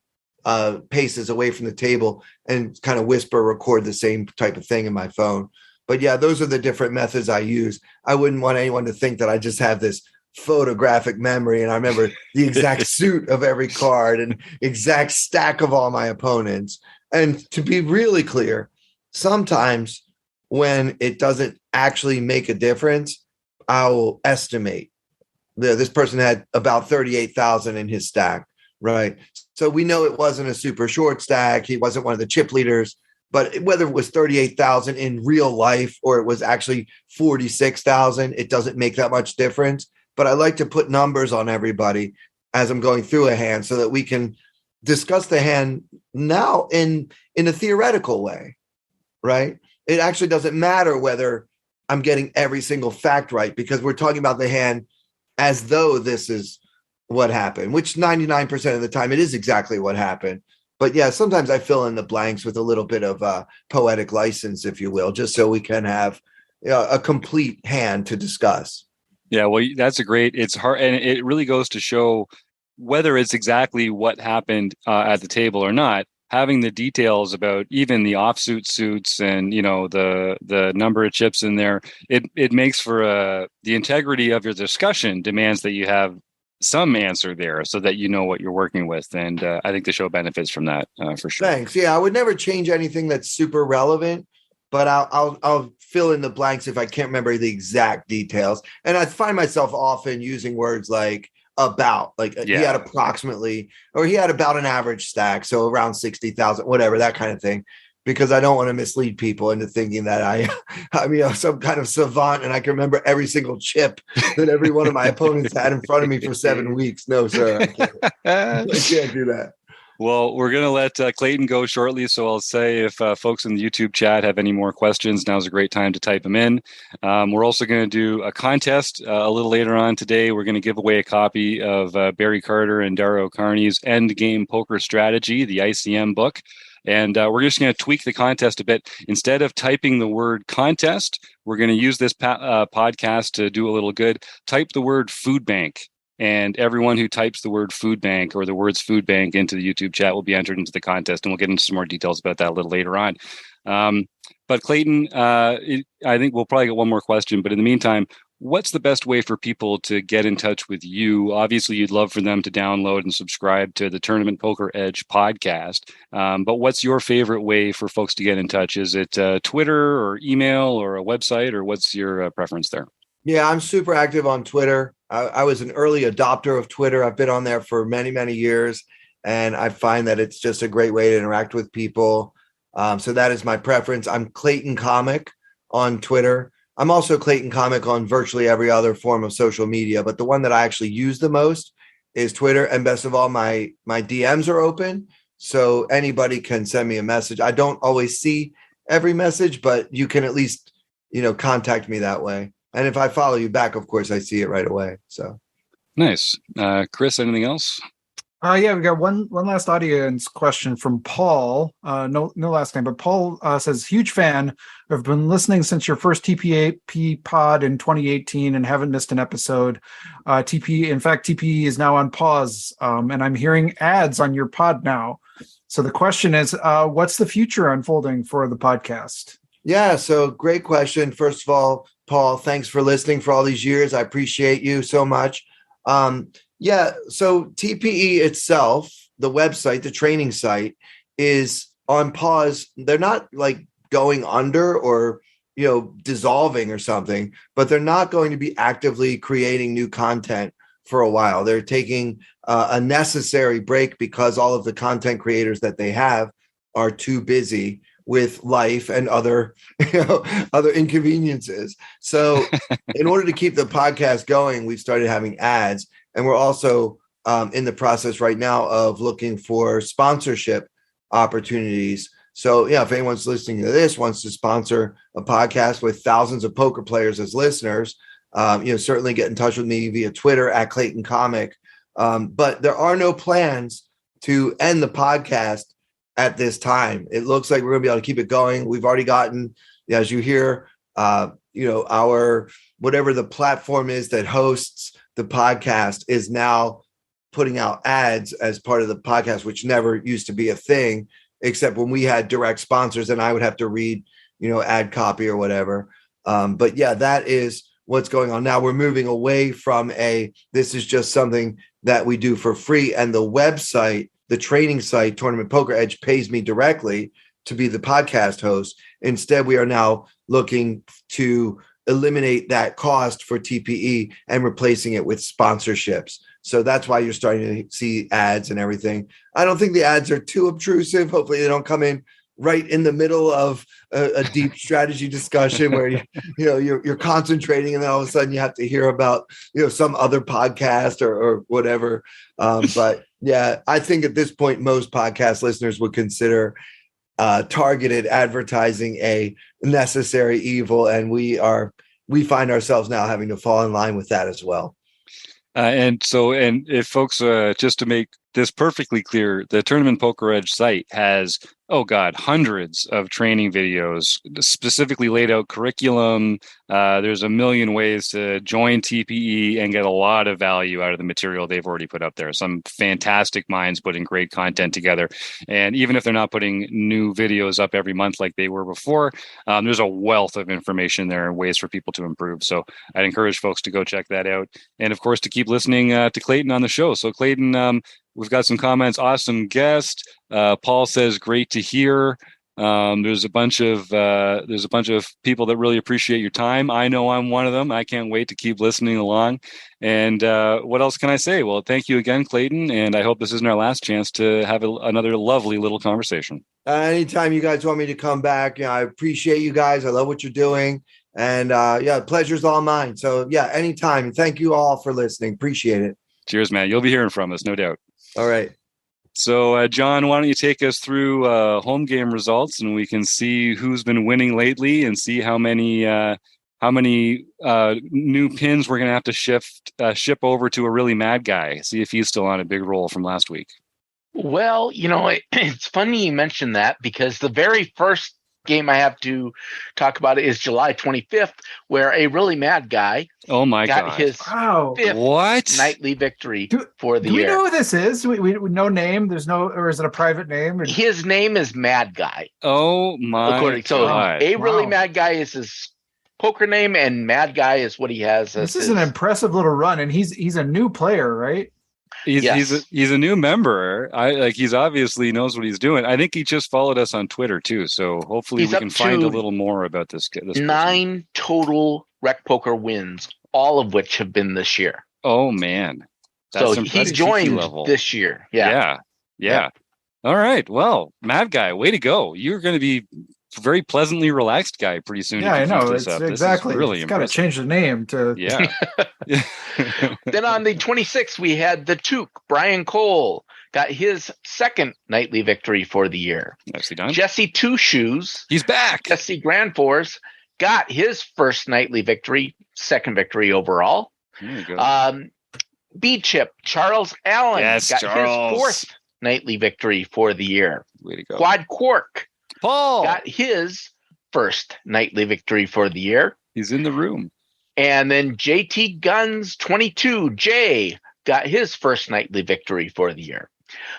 paces away from the table and kind of whisper record the same type of thing in my phone. But yeah, those are the different methods I use. I wouldn't want anyone to think that I just have this photographic memory and I remember the exact suit of every card and exact stack of all my opponents. And to be really clear, sometimes when it doesn't actually make a difference, I'll estimate. This person had about 38,000 in his stack, right? So we know it wasn't a super short stack. He wasn't one of the chip leaders, but whether it was 38,000 in real life or it was actually 46,000, it doesn't make that much difference. But I like to put numbers on everybody as I'm going through a hand so that we can discuss the hand now in a theoretical way, right? It actually doesn't matter whether I'm getting every single fact right, because we're talking about the hand as though this is what happened, which 99% of the time it is exactly what happened. But yeah, sometimes I fill in the blanks with a little bit of poetic license, if you will, just so we can have a complete hand to discuss. Yeah, well, it's hard. And it really goes to show whether it's exactly what happened at the table or not, having the details about even the offsuit suits and, the number of chips in there, it makes for the integrity of your discussion demands that you have some answer there so that you know what you're working with. And I think the show benefits from that for sure. Thanks. Yeah, I would never change anything that's super relevant, but I'll fill in the blanks if I can't remember the exact details. And I find myself often using words like about, he had approximately, or he had about an average stack, so around 60,000, whatever, that kind of thing, because I don't want to mislead people into thinking that I'm some kind of savant and I can remember every single chip that every one of my opponents had in front of me for 7 weeks. No, sir, I can't do that. Well, we're going to let Clayton go shortly. So I'll say if folks in the YouTube chat have any more questions, now's a great time to type them in. We're also going to do a contest a little later on today. We're going to give away a copy of Barry Carter and Dario Carney's End Game Poker Strategy, the ICM book. And we're just going to tweak the contest a bit. Instead of typing the word contest, we're going to use this podcast to do a little good. Type the word food bank. And everyone who types the word food bank or the words food bank into the YouTube chat will be entered into the contest. And we'll get into some more details about that a little later on. But Clayton, I think we'll probably get one more question. But in the meantime, what's the best way for people to get in touch with you? Obviously, you'd love for them to download and subscribe to the Tournament Poker Edge podcast. But what's your favorite way for folks to get in touch? Is it Twitter or email or a website, or what's your preference there? Yeah, I'm super active on Twitter. I was an early adopter of Twitter. I've been on there for many, many years, and I find that it's just a great way to interact with people. So that is my preference. I'm Clayton Comic on Twitter. I'm also Clayton Comic on virtually every other form of social media, but the one that I actually use the most is Twitter. And best of all, my DMs are open, so anybody can send me a message. I don't always see every message, but you can at least, contact me that way. And if I follow you back, of course, I see it right away. So nice. Chris, anything else? Yeah, we got one last audience question from Paul. No last name, but Paul says, huge fan. I've been listening since your first TPE pod in 2018 and haven't missed an episode. TPE is now on pause, and I'm hearing ads on your pod now. So the question is, what's the future unfolding for the podcast? Yeah, so great question. First of all, Paul, thanks for listening for all these years. I appreciate you so much. Yeah, so TPE itself, the website, the training site, is on pause. They're not like going under or, dissolving or something, but they're not going to be actively creating new content for a while. They're taking a necessary break because all of the content creators that they have are too busy with life and other inconveniences. So in order to keep the podcast going, we've started having ads. And we're also in the process right now of looking for sponsorship opportunities. So, if anyone's listening to this, wants to sponsor a podcast with thousands of poker players as listeners, certainly get in touch with me via Twitter at Clayton Comic. But there are no plans to end the podcast at this time. It looks like we're going to be able to keep it going. We've already gotten, as you hear, our whatever the platform is that hosts the podcast is now putting out ads as part of the podcast, which never used to be a thing, except when we had direct sponsors and I would have to read, ad copy or whatever. But yeah, that is what's going on now. We're moving away from this is just something that we do for free. And the website, the training site, Tournament Poker Edge, pays me directly to be the podcast host. Instead, we are now looking to eliminate that cost for TPE and replacing it with sponsorships. So that's why you're starting to see ads and everything. I don't think the ads are too obtrusive. Hopefully they don't come in right in the middle of a deep strategy discussion where you're concentrating and then all of a sudden you have to hear about some other podcast or whatever. But yeah, I think at this point most podcast listeners would consider targeted advertising a necessary evil, and we find ourselves now having to fall in line with that as well. And if folks, just to make this perfectly clear, the Tournament Poker Edge site has, hundreds of training videos, specifically laid out curriculum. There's a million ways to join TPE and get a lot of value out of the material they've already put up there. Some fantastic minds putting great content together. And even if they're not putting new videos up every month like they were before, there's a wealth of information there and ways for people to improve. So I'd encourage folks to go check that out. And of course, to keep listening to Clayton on the show. So Clayton, we've got some comments. Awesome guest. Paul says, great to hear. There's a bunch of people that really appreciate your time. I know I'm one of them. I can't wait to keep listening along. And what else can I say? Well, thank you again, Clayton. And I hope this isn't our last chance to have another lovely little conversation. Anytime you guys want me to come back, I appreciate you guys. I love what you're doing. And pleasure's all mine. So anytime. And thank you all for listening. Appreciate it. Cheers, man. You'll be hearing from us, no doubt. All right. So, John, why don't you take us through home game results, and we can see who's been winning lately, and see how many new pins we're going to have to ship over to a really mad guy. See if he's still on a big roll from last week. Well, it's funny you mentioned that, because the very first game I have to talk about is July 25th, where a really mad guy got God. His fifth nightly victory for the year. Do we know who this is? We no name. Or is it a private name? His name is Mad Guy. Oh my God! Really mad guy is his poker name, and Mad Guy is what he has. This is an impressive little run, and he's a new player, right? He's a new member. He's obviously knows what he's doing. I think he just followed us on Twitter too. So hopefully we can find a little more about this 9 total rec poker wins, all of which have been this year. Oh man. So he's joined this year. Yeah. All right. Well, Mad Guy, way to go. You're going to be a very pleasantly relaxed guy pretty soon. Yeah, I know. It's exactly. Really got to change the name to. Yeah. Then on the 26th, we had the Took, Brian Cole, got his second nightly victory for the year. Nicely done. Jesse Two Shoes. He's back. Jesse Grand Force got his first nightly victory, second victory overall. There you go. B-Chip, Charles Allen got his fourth nightly victory for the year. Way to go. Quad Quark Paul got his first nightly victory for the year. He's in the room. And then JT Guns 22, Jay, got his first nightly victory for the year.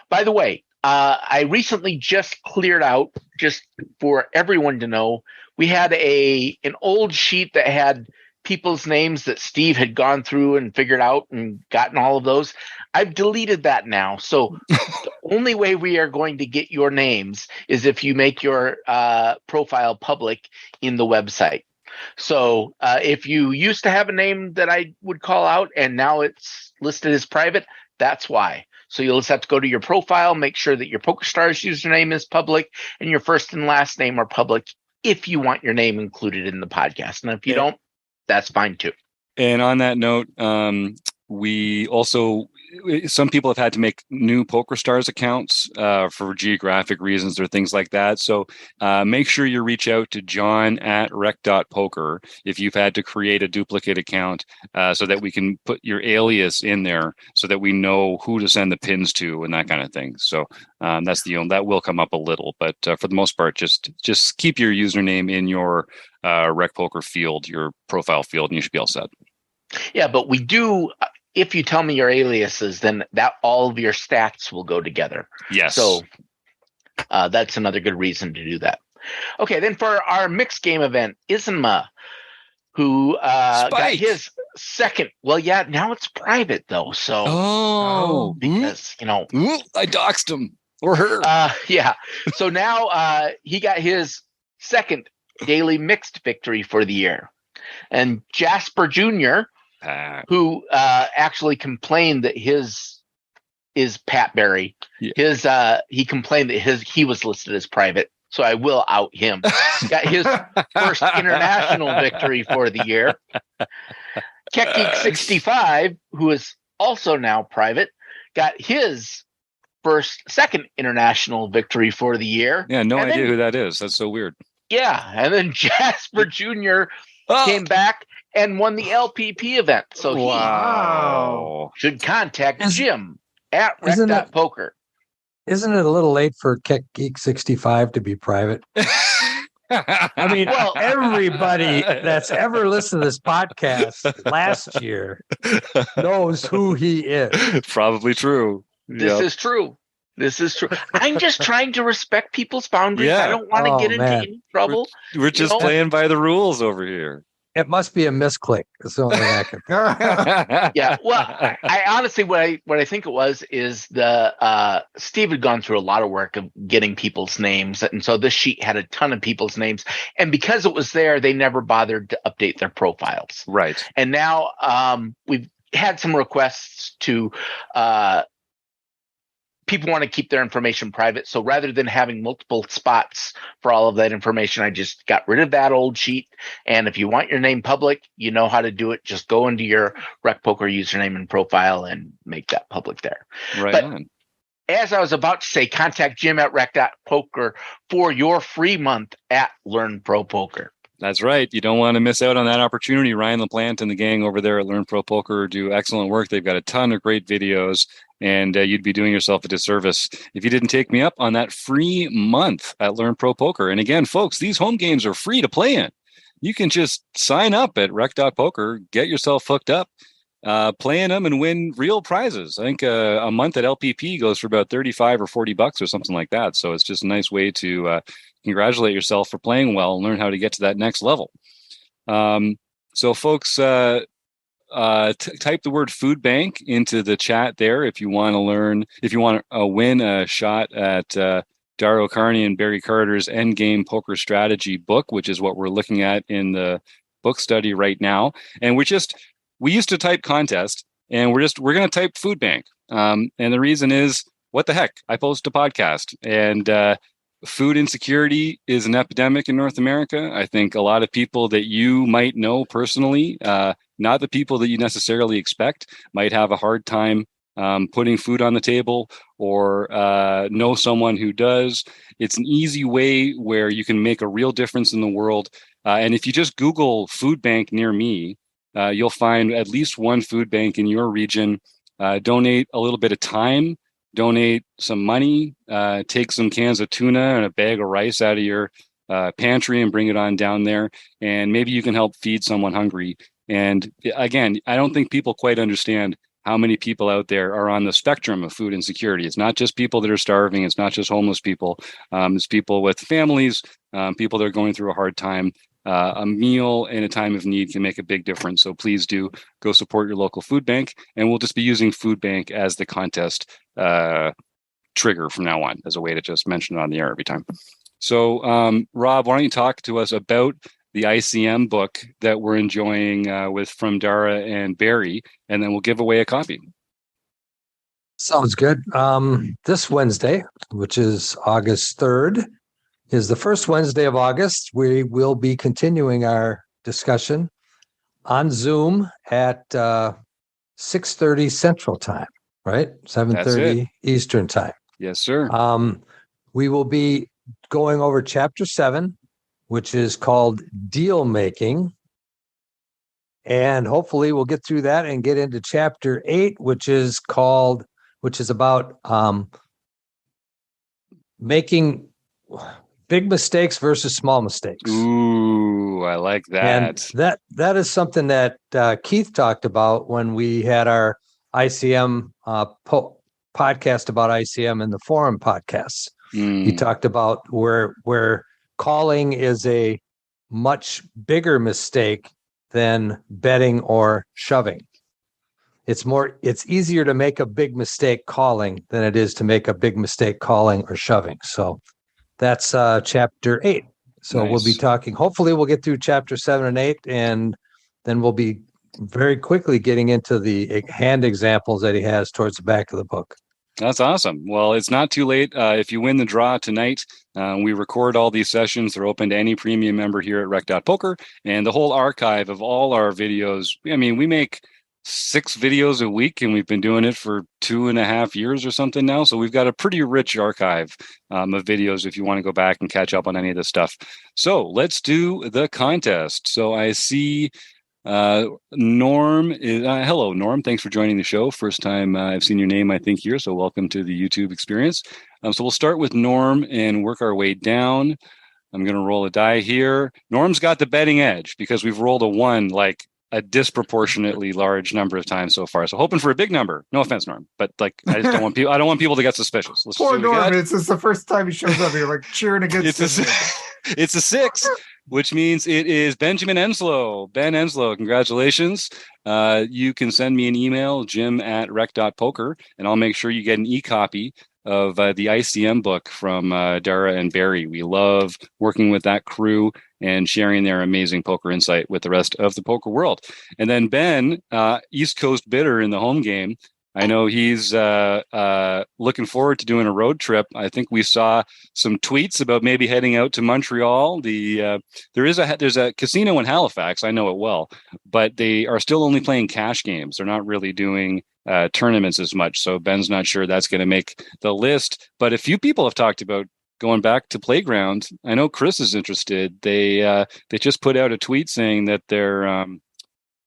By the way, I recently just cleared out, just for everyone to know, we had an old sheet that had people's names that Steve had gone through and figured out and gotten all of those. I've deleted that now. So the only way we are going to get your names is if you make your profile public in the website. So if you used to have a name that I would call out and now it's listed as private, that's why. So you'll just have to go to your profile, make sure that your PokerStars username is public and your first and last name are public if you want your name included in the podcast. And if you don't, that's fine too. And on that note, we also, some people have had to make new PokerStars accounts for geographic reasons or things like that. So make sure you reach out to John at rec.poker if you've had to create a duplicate account so that we can put your alias in there so that we know who to send the pins to and that kind of thing. So that will come up a little, but for the most part, just keep your username in your rec poker field, your profile field, and you should be all set. Yeah, but we do. If you tell me your aliases, then that all of your stats will go together. Yes. So that's another good reason to do that. Okay, then for our mixed game event, Isma, who got his second. Well, yeah, now it's private though. So because I doxed him or her. Yeah. So now he got his second daily mixed victory for the year, and Jasper Jr., who actually complained that his is Pat Berry. Yeah. He complained that he was listed as private, so I will out him. Got his first international victory for the year. Keck 65, who is also now private, got his second international victory for the year. Yeah, no idea who that is. That's so weird. Yeah, and then Jasper Jr. came back and won the LPP event. So he should contact Jim at rec.poker. Isn't it a little late for Keck Geek 65 to be private? I mean, everybody that's ever listened to this podcast last year knows who he is. Probably true. This is true. I'm just trying to respect people's boundaries. Yeah. I don't want to get into any trouble. We're just playing by the rules over here. It must be a misclick. That's the only thing I can. Yeah. Well, I honestly, what I think it was is the Steve had gone through a lot of work of getting people's names, and so this sheet had a ton of people's names, and because it was there, they never bothered to update their profiles. Right. And now we've had some requests to. People want to keep their information private. So rather than having multiple spots for all of that information, I just got rid of that old sheet. And if you want your name public, you know how to do it. Just go into your Rec Poker username and profile and make that public there. Right on. as I was about to say, contact Jim at rec.poker for your free month at Learn Pro Poker. That's right. You don't want to miss out on that opportunity. Ryan LaPlante and the gang over there at Learn Pro Poker do excellent work. They've got a ton of great videos, and you'd be doing yourself a disservice if you didn't take me up on that free month at Learn Pro Poker. And again, folks, these home games are free to play in. You can just sign up at rec.poker, get yourself hooked up, play in them, and win real prizes. I think a month at LPP goes for about $35 or $40 or something like that. So it's just a nice way to congratulate yourself for playing well and learn how to get to that next level. So folks, type the word food bank into the chat there if you want to win a shot at Dario Carney and Barry Carter's Endgame Poker Strategy book, which is what we're looking at in the book study right now. And we used to type contest, and we're going to type food bank. And the reason is, what the heck? I post a podcast, and food insecurity is an epidemic in North America. I think a lot of people that you might know personally, not the people that you necessarily expect, might have a hard time putting food on the table, or know someone who does. It's an easy way where you can make a real difference in the world. And if you just Google food bank near me, you'll find at least one food bank in your region. Donate a little bit of time, donate some money, take some cans of tuna and a bag of rice out of your pantry and bring it on down there. And maybe you can help feed someone hungry. And again, I don't think people quite understand how many people out there are on the spectrum of food insecurity. It's not just people that are starving. It's not just homeless people. It's people with families, people that are going through a hard time. A meal in a time of need can make a big difference. So please do go support your local food bank. And we'll just be using food bank as the contest trigger from now on, as a way to just mention it on the air every time. So Rob, why don't you talk to us about the ICM book that we're enjoying from Dara and Barry, and then we'll give away a copy. Sounds good. This Wednesday, which is August 3rd, is the first Wednesday of August. We will be continuing our discussion on Zoom at 6:30 Central Time, right? 7:30 Eastern Time. Yes, sir. We will be going over Chapter 7, which is called Deal Making. And hopefully we'll get through that and get into Chapter 8, which is about making big mistakes versus small mistakes. Ooh, I like that. And that is something that Keith talked about when we had our ICM podcast about ICM and the forum podcasts. He talked about where calling is a much bigger mistake than betting or shoving. It's easier to make a big mistake calling than it is to make a big mistake calling or shoving. So that's Chapter 8. So We'll be talking, hopefully we'll get through Chapter 7 and 8, and then we'll be very quickly getting into the hand examples that he has towards the back of the book. That's awesome. Well, it's not too late. If you win the draw tonight, we record all these sessions. They're open to any premium member here at rec.poker, and the whole archive of all our videos. I mean, we make 6 videos a week, and we've been doing it for 2.5 years or something now. So we've got a pretty rich archive of videos if you want to go back and catch up on any of this stuff. So let's do the contest. So I see Norm is hello, Norm. Thanks for joining the show. First time I've seen your name, I think, here. So welcome to the YouTube experience. So we'll start with Norm and work our way down. I'm going to roll a die here. Norm's got the betting edge because we've rolled a 1 like a disproportionately large number of times so far. So hoping for a big number. No offense, Norm, but like I just don't want people. I don't want people to get suspicious. Let's Poor Norm. It's the first time he shows up. You're like cheering against him. It's a 6. Which means it is Benjamin Enslow. Ben Enslow, congratulations. You can send me an email, jim@rec.poker, and I'll make sure you get an e-copy of the ICM book from Dara and Barry. We love working with that crew and sharing their amazing poker insight with the rest of the poker world. And then Ben, East Coast bidder in the home game, I know he's looking forward to doing a road trip. I think we saw some tweets about maybe heading out to Montreal. There's a casino in Halifax. I know it well, but they are still only playing cash games. They're not really doing tournaments as much. So Ben's not sure that's going to make the list. But a few people have talked about going back to Playground. I know Chris is interested. They just put out a tweet saying that they're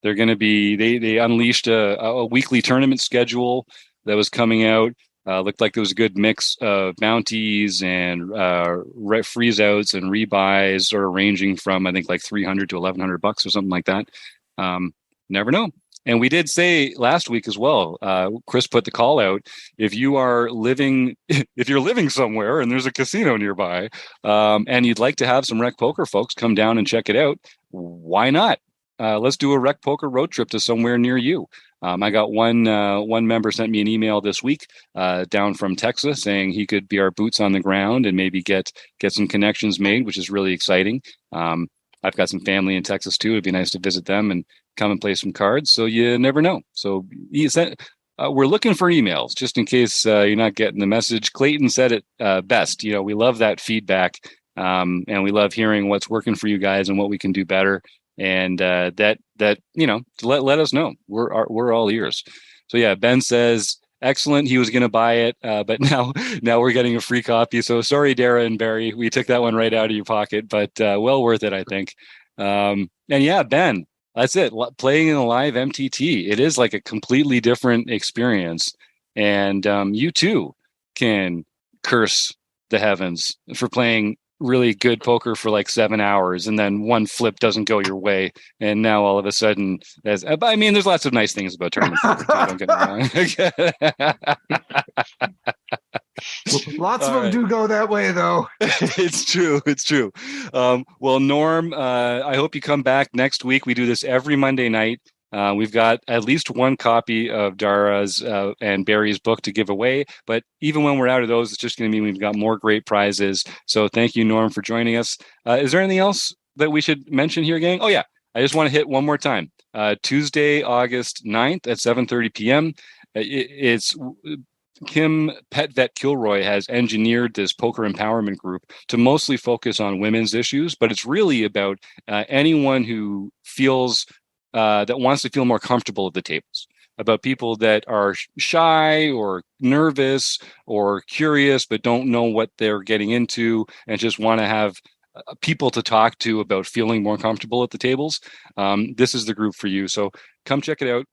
going to be they unleashed a weekly tournament schedule that was coming out. Looked like there was a good mix of bounties and freeze outs and rebuys, sort of ranging from I think like $300 to $1,100 or something like that. Never know. And we did say last week as well, Chris put the call out. If you're living somewhere and there's a casino nearby, and you'd like to have some Rec Poker folks come down and check it out, why not? Let's do a Rec Poker road trip to somewhere near you. I got one member sent me an email this week down from Texas saying he could be our boots on the ground and maybe get some connections made, which is really exciting. I've got some family in Texas too. It'd be nice to visit them and come and play some cards. So you never know. So we're looking for emails just in case you're not getting the message. Clayton said it best. We love that feedback, and we love hearing what's working for you guys and what we can do better. And let us know. We're all ears. So yeah, Ben says excellent. He was going to buy it, but now we're getting a free copy. So sorry, Dara and Barry, we took that one right out of your pocket, but well worth it, I think. And yeah, Ben, that's it. Playing in a live MTT, it is like a completely different experience, and you too can curse the heavens for playing really good poker for like 7 hours and then one flip doesn't go your way, and now all of a sudden there's lots of nice things about tournament poker, don't get me wrong. Lots of them do go that way though. It's true. Well, Norm, I hope you come back next week. We do this every Monday night. We've got at least one copy of Dara's and Barry's book to give away. But even when we're out of those, it's just going to mean we've got more great prizes. So thank you, Norm, for joining us. Is there anything else that we should mention here, gang? Oh, yeah. I just want to hit one more time. Tuesday, August 9th at 7:30 p.m. It's Kim Petvet Kilroy has engineered this poker empowerment group to mostly focus on women's issues, but it's really about anyone who feels that wants to feel more comfortable at the tables, about people that are shy or nervous or curious but don't know what they're getting into and just want to have people to talk to about feeling more comfortable at the tables. This is the group for you. So come check it out.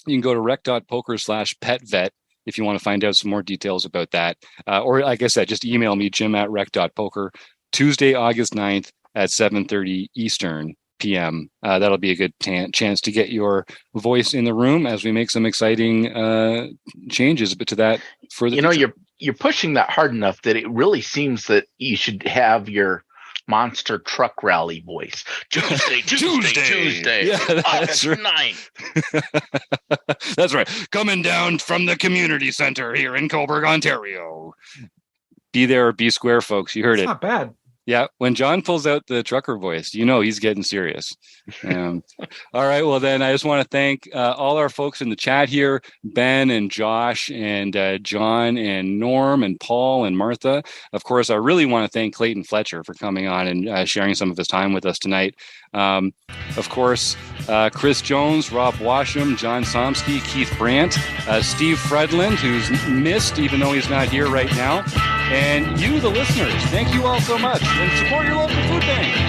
You can go to rec.poker/petvet if you want to find out some more details about that. Or like I said, just email me, jim@rec.poker, Tuesday, August 9th at 7:30 Eastern p.m. That'll be a good chance to get your voice in the room as we make some exciting changes to that for the future. You're pushing that hard enough that it really seems that you should have your monster truck rally voice. Tuesday. Yeah, that's August right. 9th. That's right. Coming down from the community center here in Coburg, Ontario. Be there or be square, folks. You heard it. Not bad. Yeah, when John pulls out the trucker voice, he's getting serious. All right, well then I just want to thank all our folks in the chat here, Ben and Josh and John and Norm and Paul and Martha. Of course, I really want to thank Clayton Fletcher for coming on and sharing some of his time with us tonight. Of course, Chris Jones, Rob Washam, John Somsky, Keith Brandt, Steve Fredland, who's missed even though he's not here right now, and you, the listeners. Thank you all so much. And support your local food bank.